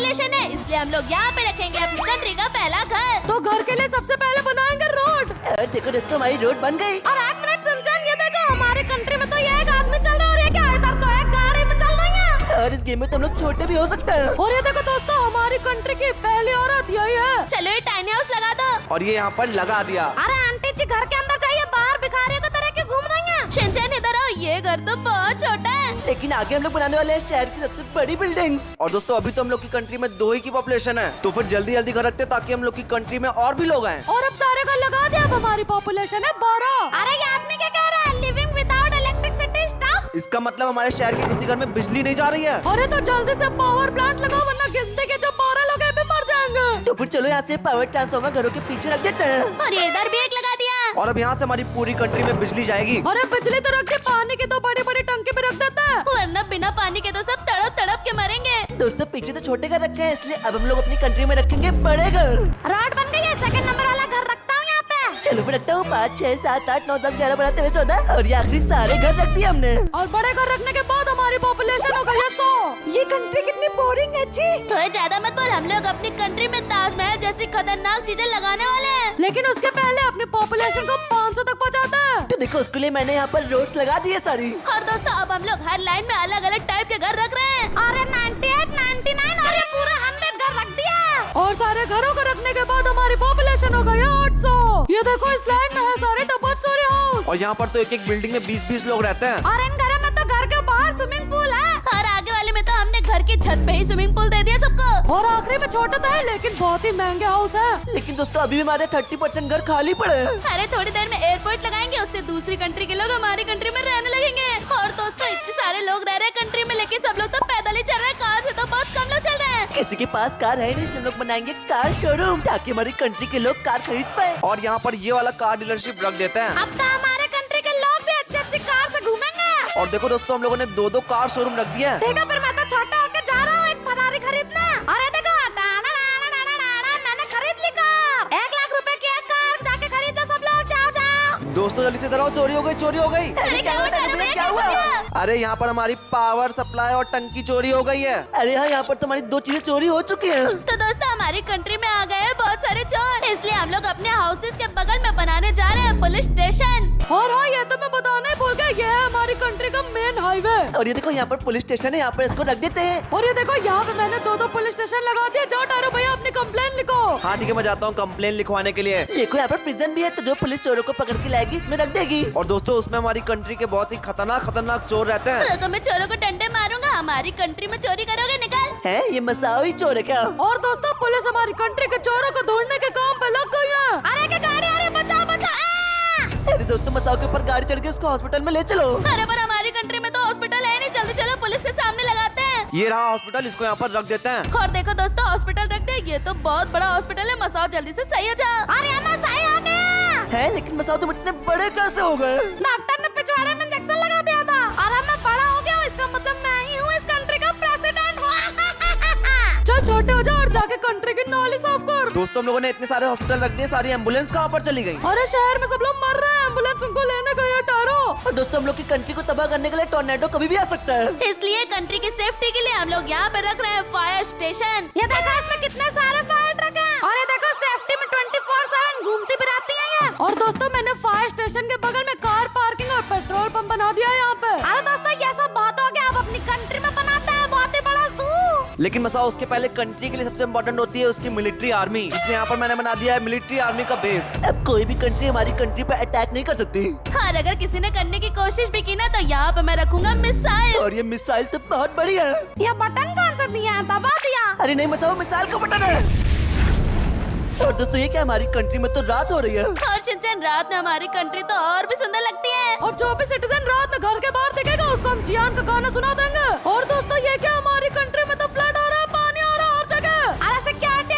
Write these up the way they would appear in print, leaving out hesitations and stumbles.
Population है, इसलिए हम लोग यहाँ पे रखेंगे अपनी कंट्री का पहला घर। तो घर के लिए सबसे पहले बनाएंगे रोड। देखो दोस्तों हमारी रोड बन गई। और एक मिनट सनशाइन, ये देखो हमारे कंट्री में तो ये एक आदमी चल रहा है और ये क्या है, इधर तो एक गाड़ी में चल रही है। और इस गेम में तो हम लोग छोटे भी हो सकते हैं। और ये देखो दोस्तों हमारी कंट्री की पहली औरत यही है। चलो ये टाइनी हाउस लगा दो। और ये यहाँ पर लगा दिया। अरे आंटी जी घर के अंदर जाइए, बाहर भिखारियों की तरह क्यों घूम रही हैं? शिनचैन इधर आओ, ये घर तो बहुत छोटा है। लेकिन आगे हम लोग बनाने वाले हैं शहर की सबसे बड़ी बिल्डिंग्स। और दोस्तों अभी तो हम लोग की कंट्री में 2 ही की पॉपुलेशन है, तो फिर जल्दी जल्दी घर रखते ताकि हम लोग की कंट्री में और भी लोग आए। और अब सारे घर लगा दिया, अब हमारी पॉपुलेशन है 12। अरे ये आदमी क्या कह रहा है, लिविंग विदाउट इलेक्ट्रिसिटी स्टफ। इसका मतलब हमारे शहर के किसी घर में बिजली नहीं जा रही है। अरे तो जल्दी से पावर प्लांट लगाओ, वरना गिनती के जो 12 लोग हैं भी मर जाएंगे। तो फिर चलो यहाँ से पावर ट्रांसफार्मर घरों के पीछे रख देते हैं। और ये इधर भी एक लगा दिया। और अब यहाँ से हमारी पूरी कंट्री में बिजली जाएगी। अरे बिजली तो रख के पानी की 2 बड़ी-बड़ी टंकी भी रख देता है। वरना बिना पानी के तो सब तड़प तड़प के मरेंगे। दोस्तों पीछे तो छोटे घर रखे हैं, इसलिए अब हम लोग अपनी कंट्री में रखेंगे बड़े घर। रोड बन गई है, सेकंड नंबर वाला घर रखता हूँ यहाँ पे। चलो फिर रखता हूँ 5, 6, 7, 8, 9, 10, 11, 12, 13, 14 और ये आखिरी सारे घर रख दिए हमने। और बड़े घर रखने के बाद हमारी पॉपुलेशन हो गई है 100। ये कंट्री कितनी बोरिंग है जी। तो ज्यादा मत बोल, हम लोग अपनी कंट्री में ताजमहल जैसी खतरनाक चीजें लगाने वाले हैं। लेकिन उसके पहले अपनी पॉपुलेशन को 500 तक पहुँचाते हैं। तो देखो उसके लिए मैंने यहाँ पर रोड्स लगा दी है सारी। और दोस्तों अब हम लोग हर लाइन में अलग अलग टाइप के घर रख रहे हैं। अरे 98, 99 और ये पूरा 100 घर रख दिया। और सारे घरों को रखने के बाद हमारी पॉपुलेशन हो गई है 800। ये देखो इस लाइन में है सारे डबल स्टोरी हाउस। और यहाँ पर तो एक एक बिल्डिंग में 20-20 लोग रहते हैं। और इन घरों में तो घर के बाहर स्विमिंग पूल है। और आगे वाले में तो हमने घर की छत पे ही स्विमिंग पूल दे दिया सबको। और आखिरी में छोटा तो है लेकिन बहुत ही महंगे हाउस है। लेकिन दोस्तों अभी भी हमारे 30% घर खाली पड़े हैं। अरे थोड़ी देर में एयरपोर्ट लगाएंगे, उससे दूसरी कंट्री के लोग हमारी कंट्री में रहने लगेंगे। और दोस्तों इतने सारे लोग रह रहे हैं कंट्री में, लेकिन सब लोग तो पैदल ही चल रहे हैं, कार से तो बहुत कम लोग चल रहे हैं। किसी के पास कार है नहीं, इसलिए हम लोग बनाएंगे कार शोरूम ताकि हमारी कंट्री के लोग कार खरीद पाए। और यहाँ पर ये वाला कार डीलरशिप रख देते हैं। अब तो हमारे कंट्री के लोग भी अच्छी कार से घूमेंगे। और देखो दोस्तों हम लोगों ने 2-2 कार शोरूम रख दिया है। देखो फिर मैं तो छोटा होकर जा रहा हूँ एक फरारी खरीदने। अरे देखो मैंने खरीद ली कार। 1 लाख रुपए की एक कार, जाके खरीदो सब लोग, जाओ जाओ। दोस्तों जल्दी से इधर आओ, चोरी हो गई, चोरी हो गई। अरे क्या हुआ, अरे भैया, क्या हुआ? अरे यहाँ पर हमारी पावर सप्लाई और टंकी चोरी हो गई है। अरे हाँ यहाँ पर तो हमारी 2 चीजें चोरी हो चुकी हैं। तो दोस्तों हमारी कंट्री में आ गए हैं बहुत सारे चोर, इसलिए हम लोग अपने हाउसेस के बगल में बनाने जा रहे हैं पुलिस स्टेशन। और हाँ ये तो मैं बताना ही भूल गया, ये है हमारी कंट्री का मेन हाईवे। और ये देखो यहाँ पर पुलिस स्टेशन है, यहाँ पर इसको रख देते हैं। और ये देखो यहाँ पे मैंने 2-2 पुलिस स्टेशन लगा दिए। जाओ टारो भैया अपनी कंप्लेन लिखो। हाँ ठीक है, मैं जाता हूँ कंप्लेन लिखवाने के लिए। देखो यहाँ पर प्रिजन भी है, तो जो पुलिस चोरों को पकड़ के लाएगी इसमें रख देगी। और दोस्तों उसमें हमारी कंट्री के बहुत ही खतरनाक चोर रहते हैं। तो मैं चोरों को डंडे मारूंगा, हमारी कंट्री में चोरी करोगे, निकल। है ये मसाओ ही चोर है क्या? और दोस्तों पुलिस हमारी कंट्री के चोरों को ढूंढने के काम पे लग गई है। अरे क्या गाड़ी आ रही है, बचाओ बचाओ। अरे दोस्तों मसाओ के ऊपर गाड़ी चढ़ के उसको हॉस्पिटल में ले चलो। अरे पर हमारी कंट्री में तो हॉस्पिटल है नहीं, जल्दी चलो पुलिस के सामने लगाते हैं। ये रहा हॉस्पिटल, इसको यहाँ पर रख देते हैं। और देखो दोस्तों हॉस्पिटल रख दे, ये तो बहुत बड़ा हॉस्पिटल है। मसाओ जल्दी से सही हो जाओ। अरे मसाई आ गया है, लेकिन मसाओ तुम इतने बड़े कैसे हो गए? डॉक्टर ने पिछवाड़े में इंजेक्शन लगा दिया था और अब मैं बड़ा हो गया हूँ, इसका मतलब मैं ही हूँ इस कंट्री का प्रेसिडेंट। चल छोटे हो जा और जाके कंट्री की नाली साफ कर। दोस्तों हम लोगों ने इतने सारे हॉस्पिटल रख दिए, सारी एम्बुलेंस कहाँ पर चली गई? अरे शहर में सब लोग मर रहे हैं, एम्बुलेंस उनको लेने गई है टारो। और दोस्तों हम लोग की कंट्री को तबाह करने के लिए टोर्नेडो कभी भी आ सकता है। इसलिए कंट्री की सेफ्टी के लिए हम लोग यहाँ पे रख रहे हैं फायर स्टेशन। ये देखो इसमें कितने सारे फायर ट्रक हैं। और ये देखो सेफ्टी में 24/7 घूमती भी रहती है ये। और दोस्तों मैंने फायर स्टेशन के बगल में कार पार्किंग और पेट्रोल पंप बना दिया है यहाँ पे। अरे दोस्तों ये सब बात हो गया, अब अपनी कंट्री में बनाते हैं बहुत ही बड़ा जू। लेकिन मसाओ उसके पहले कंट्री के लिए सबसे इम्पोर्टेंट होती है उसकी मिलिट्री आर्मी, इसलिए यहाँ पर मैंने बना दिया है मिलिट्री आर्मी का बेस। अब कोई भी कंट्री हमारी कंट्री पर अटैक नहीं कर सकती। और अगर किसी ने करने की कोशिश भी की ना, तो यहाँ पे मैं रखूंगा मिसाइल। और ये मिसाइल तो बहुत बड़ी है। ये बटन कौन सा दिया है, दबा दिया। अरे नहीं मसाओ, मिसाइल का बटन है। और दोस्तों ये क्या, हमारी कंट्री में तो रात हो रही है। और शिनचैन रात में हमारी कंट्री तो और भी सुंदर लगती है। और जो भी सिटीजन रात में घर के बाहर दिखेगा उसको हम जियान का गाना सुना देंगे। और दोस्तों ये क्या, हमारी कंट्री में तो फ्लड हो रहा है, पानी आ रहा है हर जगह। अरे सिक्योरिटी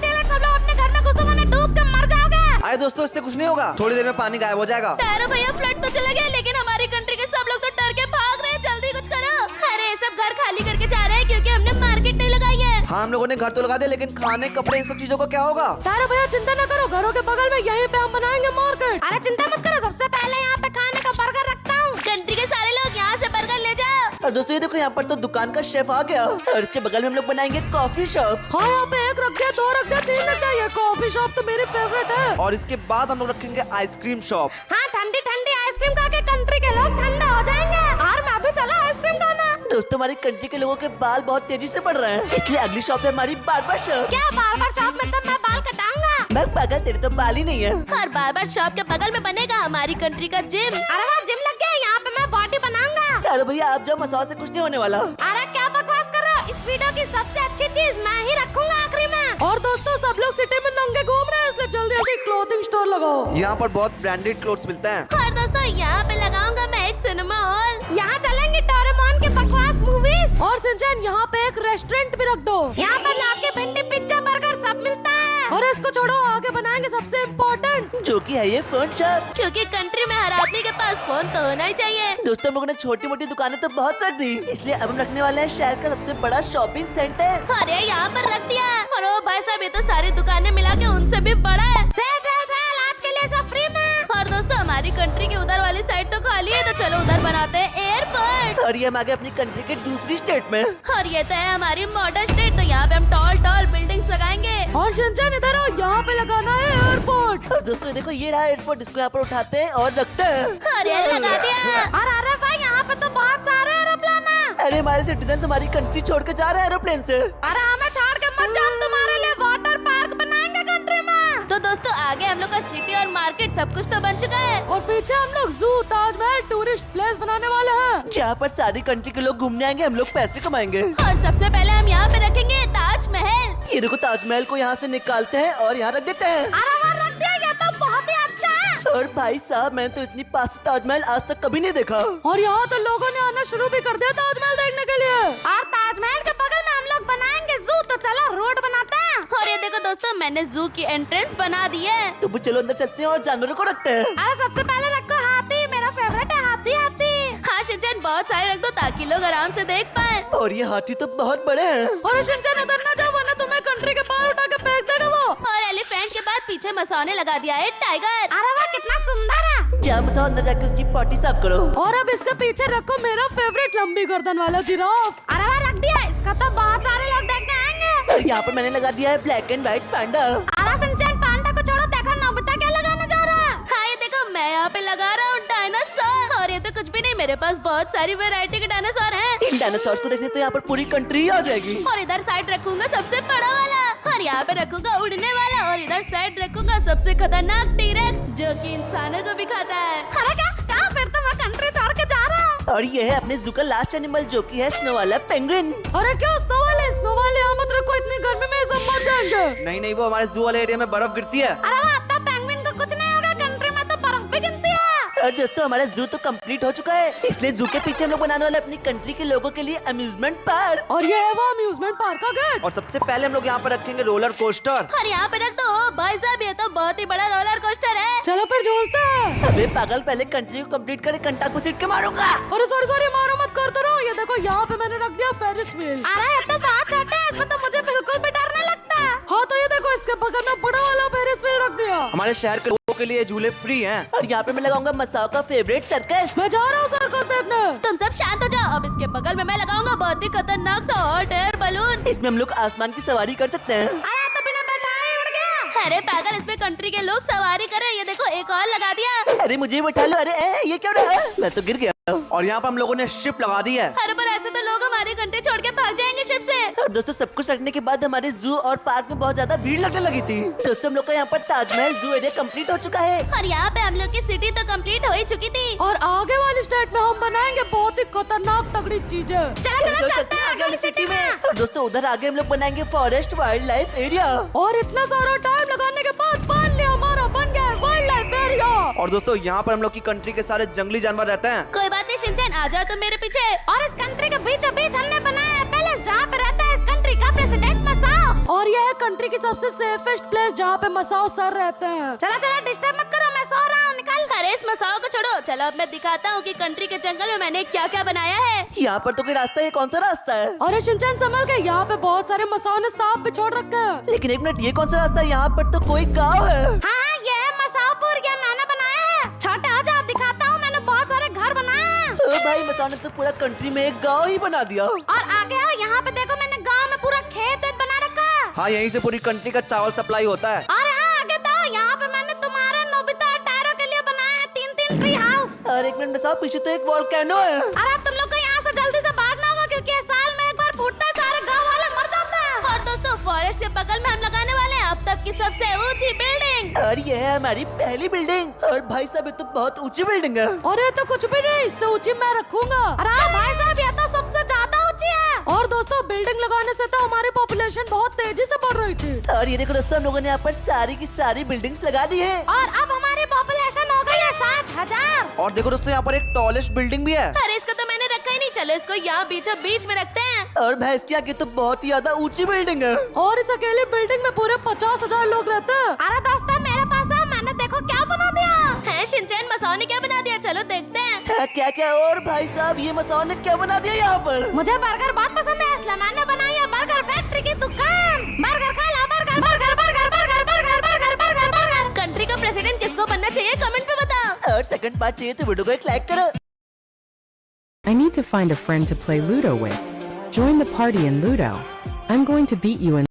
अलर्ट, सब लोग अपने घर में घुसो वरना डूब के मर जाओगे। अरे दोस्तों इससे कुछ नहीं होगा, थोड़ी देर में पानी गायब हो जाएगा। टारो भैया फ्लड तो चला गया, लेकिन हमारी कंट्री के सब लोग तो डर के भाग रहे हैं, जल्दी कुछ करो। अरे सब घर खाली करके जा रहे हैं क्योंकि हमने मार्केट नहीं लगाई है। हाँ हम लोगों ने घर तो लगा दिया, लेकिन खाने कपड़े इन सब चीजों का क्या होगा? तारा भैया चिंता न करो, घरों के बगल में यहीं पे हम बनाएंगे मार्केट। अरे चिंता मत करो, सबसे पहले यहाँ पे खाने का बर्गर रखता हूँ। कंट्री के सारे लोग यहाँ से बर्गर ले जाओ। और दोस्तों ये देखो यहाँ पर तो दुकान का शेफ आ गया और इसके बगल में हम लोग बनाएंगे कॉफी शॉप। हाँ यहाँ पे 1 रख दिया, 2 रख दिया, 3 रख दिया। ये कॉफी शॉप तो मेरी फेवरेट है। और इसके बाद हम लोग रखेंगे आइसक्रीम शॉप। हाँ ठंडी ठंडी आइसक्रीम खा के कंट्री के लोग ठंडा हो जाएंगे। और मैं भी चला आइसक्रीम खाना। दोस्तों हमारी कंट्री के लोगों के बाल बहुत तेजी से बढ़ रहे हैं, इसलिए अगली शॉप है हमारी बार्बर शॉप। क्या बार्बर शॉप में तो मैं बाल कटाऊंगा। मैं पागल, तेरे तो बाल ही नहीं है। और बार्बर शॉप के बगल में बनेगा हमारी कंट्री का जिम। अरे वाह जिम लग गया, यहाँ पे मैं बॉडी बनाऊंगा। अरे भैया आप जाओ, मसाज से कुछ नहीं होने वाला। अरे क्या बकवास कर रहे हो, इस वीडियो की सबसे अच्छी चीज मैं ही रखूंगा आखिरी में। और दोस्तों सब लोग सिटी में नंगे घूम रहे हैं, इसलिए जल्दी जल्दी क्लोथिंग स्टोर लगाओ। यहाँ पर बहुत ब्रांडेड क्लोथ्स मिलते हैं। और दोस्तों यहाँ पे लगाऊंगा मैं एक सिनेमा हॉल। यहाँ चलेंगे डोरेमोन के बकवास मूवीज। और सिंचन यहाँ पे एक रेस्टोरेंट भी रख दो, यहाँ पर लाके भिंडी पिज्जा बर्गर सब मिलता है। और इसको छोड़ो, आगे बनाएंगे सबसे इम्पोर्टेंट, जो कि है ये फोन शॉप। क्योंकि कंट्री में हर आदमी के पास फोन तो होना ही चाहिए। दोस्तों हम लोगों ने छोटी मोटी दुकानें तो बहुत रख दी, इसलिए अब हम रखने वाले हैं शहर का सबसे बड़ा शॉपिंग सेंटर। अरे यहाँ पर रख दिया। और ओ भाई साहब ये तो सारी दुकानें मिला के उनसे भी बड़ा है। आज के लिए सब फ्री में। और दोस्तों हमारी कंट्री की उधर वाली साइड तो खाली है, तो चलो उधर बनाते हैं एयरपोर्ट। और ये हम आगे अपनी कंट्री के दूसरी स्टेट में। और ये तो है हमारी मॉडर्न स्टेट, तो यहाँ पे हम टॉल टॉल बिल्डिंग्स लगाएंगे। और सिंचन इधर आओ, यहाँ पे लगाना है एयरपोर्ट। और दोस्तों देखो ये रहा एयरपोर्ट, इसको यहाँ पर उठाते हैं और रखते हैं। अरे लगा दिया। और अरे भाई यहाँ पे तो बहुत सारे एरोप्लेन है। अरे हमारे सिटीजन हमारी कंट्री छोड़ के जा रहे हैं एरोप्लेन से। अरे हमें छोड़ के मत जाओ, तुम्हारे लिए वाटर पार्क बनाएंगे कंट्री में। तो दोस्तों आगे हम लोग का सिटी और मार्केट सब कुछ तो बन चुका है। और पीछे हम लोग जू, ताजमहल, टूरिस्ट प्लेस बनाने वाले हैं, जहाँ पर सारी कंट्री के लोग घूमने आएंगे, हम लोग पैसे कमाएंगे। और सबसे पहले हम यहाँ पे रखेंगे ताजमहल। ये देखो ताजमहल को यहाँ से निकालते हैं और यहाँ रख देते हैं। अरे वाह रख दिया, ये तो बहुत ही अच्छा है। और भाई साहब मैंने तो इतनी पास से ताजमहल आज तक कभी नहीं देखा। और यहाँ तो लोगों ने आना शुरू भी कर दिया ताजमहल देखने के लिए। और ताजमहल के बगल में हम लोग बनाएंगे जू, तो चलो रोड बनाते हैं। और ये देखो दोस्तों मैंने जू की एंट्रेंस बना दी है। तो चलो अंदर चलते हैं और जानवरों को रखते हैं। अरे सबसे पहले रखो हाथी, मेरा फेवरेट है हाथी। हाथी हाँ शिनचैन बहुत सारे रख दो ताकि लोग आराम से देख पाए। और ये हाथी तो बहुत बड़े हैं। और सिंचन उधर ना जाओ, वरना तुम्हें कंट्री के बाहर उठा के फेंक देगा वो। और एलिफेंट के बाद पीछे मसौने लगा दिया है टाइगर। अरे वाह कितना सुंदर है। जा मसाओ अंदर जाके उसकी पॉटी साफ करो। और अब इसके पीछे रखो मेरा फेवरेट लंबी गर्दन वाला जिराफ। अरे वाह रख दिया, इसका तो बहुत सारे लोग देखने आएंगे। और यहाँ पर मैंने लगा दिया है ब्लैक एंड व्हाइट पांडा। अरे सिंचन पांडा को छोड़ो, देखो नोबिता क्या लगाने जा रहा है। हाँ ये देखो मैं यहाँ पे लगा रहा हूँ डायनासोर। और ये तो कुछ भी नहीं, मेरे पास बहुत सारी वैरायटी के डायनासोर हैं। इन डायनासोर्स को देखने तो यहाँ पर पूरी कंट्री आ जाएगी। और इधर साइड रखूंगा सबसे बड़ा वाला, और यहाँ पे रखूंगा उड़ने वाला, और इधर साइड रखूंगा सबसे खतरनाक टीरेक्स जो कि इंसानों को भी खाता है। अरे क्या फिर तो मैं कंट्री छोड़ के जा रहा हूँ। और ये है अपने जू का लास्ट एनिमल जो कि है स्नो वाला पेंगुइन। अरे क्या स्नो वाले यहाँ मत रखो, इतनी गर्मी में सब मर जाएंगे। नहीं नहीं, वो हमारे जू वाले एरिया में बर्फ गिरती है। अरे वाह तब पेंगुइन को कुछ नहीं होगा, कंट्री में तो बर्फ भी गिरती है। और दोस्तों हमारा जू तो कंप्लीट हो चुका है, इसलिए जू के पीछे हम लोग बनाने वाले अपनी कंट्री के लोगों के लिए अम्यूजमेंट पार्क। और ये है वो अम्यूजमेंट पार्क का गेट। और सबसे पहले हम लोग यहाँ पर रखेंगे रोलर कोस्टर। और यहाँ पे रख दो भाई साहब, ये तो बहुत ही बड़ा रोलर कोस्टर है। चलो फिर झूलते हैं। अबे पागल, पहले कंट्री को कंप्लीट करे कंटा को सीट के मारूंगा। अरे सॉरी मारो मत, कर दो। ये देखो यहाँ पे मैंने रख दिया फेरिस व्हील। अरे ये तो बहुत छोटा है, इसमें तो मुझे बिल्कुल भी डर नहीं लगता। हाँ तो ये देखो इसके बगल में बड़ा वाला फेरिस व्हील रख दिया। हमारे शहर के लोगों के लिए झूले फ्री हैं। और यहाँ पे मैं लगाऊंगा मसाओ का फेवरेट सर्कस। मैं जा रहा हूँ सर्कस देखने। तुम सब शांत हो जाओ। अब इसके बगल में मैं लगाऊंगा बहुत ही खतरनाक सा हॉट एयर बलून। इसमें हम लोग आसमान की सवारी कर सकते हैं। अरे तो बिना बैठाए उड़ गया। अरे पागल, इसमें कंट्री के लोग सवारी कर रहे हैं। ये देखो एक और लगा दिया। अरे मुझे बैठा लो। अरे ये क्या रहा, मैं तो गिर गया। और यहाँ पर हम लोगों ने शिप लगा दी है। अरे पर ऐसे तो लोग हमारी कंट्री छोड़ के भाग जाएंगे शिप से। और दोस्तों सब कुछ रखने के बाद हमारे जू और पार्क में बहुत ज्यादा भीड़ लगने लगी थी। दोस्तों हम लोग का यहाँ पर ताजमहल जू एरिया कंप्लीट हो चुका है। और यहाँ पे हम लोग की सिटी तो कंप्लीट हो ही चुकी थी। और आगे वाली स्टेट में हम बनाएंगे बहुत ही खतरनाक तगड़ी चीजें। चलो चलते हैं आगे वाली सिटी में। और दोस्तों उधर आगे हम लोग बनाएंगे फॉरेस्ट वाइल्ड लाइफ एरिया। और इतना सारा टाइम लगाने के बाद फाइनली हमारा बन गया वाइल्ड लाइफ एरिया। और दोस्तों यहाँ पर हम लोग की कंट्री के सारे जंगली जानवर रहते हैं। कोई बात नहीं शिनचैन, आ जाओ तुम मेरे पीछे। और इस कंट्री के बीचों बीच हमने बनाया है पैलेस, जहाँ पे रहता है इस कंट्री का प्रेसिडेंट मसाओ। और यह है कंट्री की सबसे सेफेस्ट प्लेस जहाँ पे मसाओ सर रहते हैं। चला डिस्टर्ब मत करो, मैं सो रहा हूँ, निकल। अरे इस मसाओ को छोड़ो, चलो अब मैं दिखाता हूँ कि कंट्री के जंगल में मैंने क्या क्या बनाया है। यहाँ पर तो कोई रास्ता, ये कौन सा रास्ता है? अरे शिनचैन संभल के, यहाँ पे बहुत सारे मसाओ ने सांप भी छोड़ रखे हैं। लेकिन एक मिनट, ये कौन सा रास्ता है? यहाँ पर तो कोई गाँव है। हाँ ये है मसाओपुर, ये मैंने बनाया है। छोटे आ जाओ, दिखाता हूँ, मैंने बहुत सारे घर बनाए हैं। ओ भाई भाई मसान ने तो पूरा कंट्री में एक गांव ही बना दिया। और आगे आओ, यहाँ पे देखो मैंने गांव में पूरा खेत वेत बना रखा है। हाँ, यहीं से पूरी कंट्री का चावल सप्लाई होता है। और हाँ आगे तो यहाँ पे मैंने तुम्हारे नोबिता और टायरों के लिए बनाया है 3-3 ट्री हाउस। और एक मिनट साहब, पीछे तो एक वोल्केनो है। अरे तुम लोग को यहाँ से जल्दी से भागना होगा क्योंकि ये साल में एक बार फूटता है, सारे गाँव वाले मर जाते हैं। और दोस्तों फॉरेस्ट के बगल में हम लगाने वाले हैं अब तक की सबसे ऊंची बिल्डिंग। और ये है हमारी पहली बिल्डिंग। और भाई साहब ये तो बहुत ऊंची बिल्डिंग है। और ये तो कुछ भी नहीं, इससे ऊंची मैं रखूंगा। अरे हाँ भाई साहब, ये तो सबसे ज्यादा ऊंची है। और दोस्तों बिल्डिंग लगाने से तो हमारी पॉपुलेशन बहुत तेजी से बढ़ रही थी। और ये देखो दोस्तों, हम लोगों ने यहाँ पर सारी की सारी बिल्डिंग्स लगा दी है। और अब हमारी पॉपुलेशन हो गई है 60,000। और देखो दोस्तों, यहाँ पर एक टॉलेस्ट बिल्डिंग भी है। अरे इसको तो मैंने रखा ही नहीं, चलो इसको यहाँ बीचों बीच में रखते हैं। और भैंस की आगे तो बहुत ही ज्यादा ऊंची बिल्डिंग है। और इस अकेली बिल्डिंग में पूरे 50,000 लोग रहते हैं। अरे दोस्तों मेरे पास है, मैंने देखो क्या बना दिया है। शिनचैन मसाओ ने क्या बना दिया, चलो देखते हैं। हाँ, क्या क्या। और भाई साहब ये मसान ने क्या बना दिया यहाँ पर? मुझे बर्गर बहुत पसंद है, इसलिए मैंने बनाई है बर्गर फैक्ट्री की दुकान। बर्गर खा ला, burger burger burger burger burger burger burger burger. Country का प्रेसिडेंट किसको बनना चाहिए कमेंट में बताओ। और सेकंड पार्ट चाहिए तो वीडियो को एक लाइक करो। I need to find a friend to play Ludo with. Join the party in Ludo. I'm going to beat you in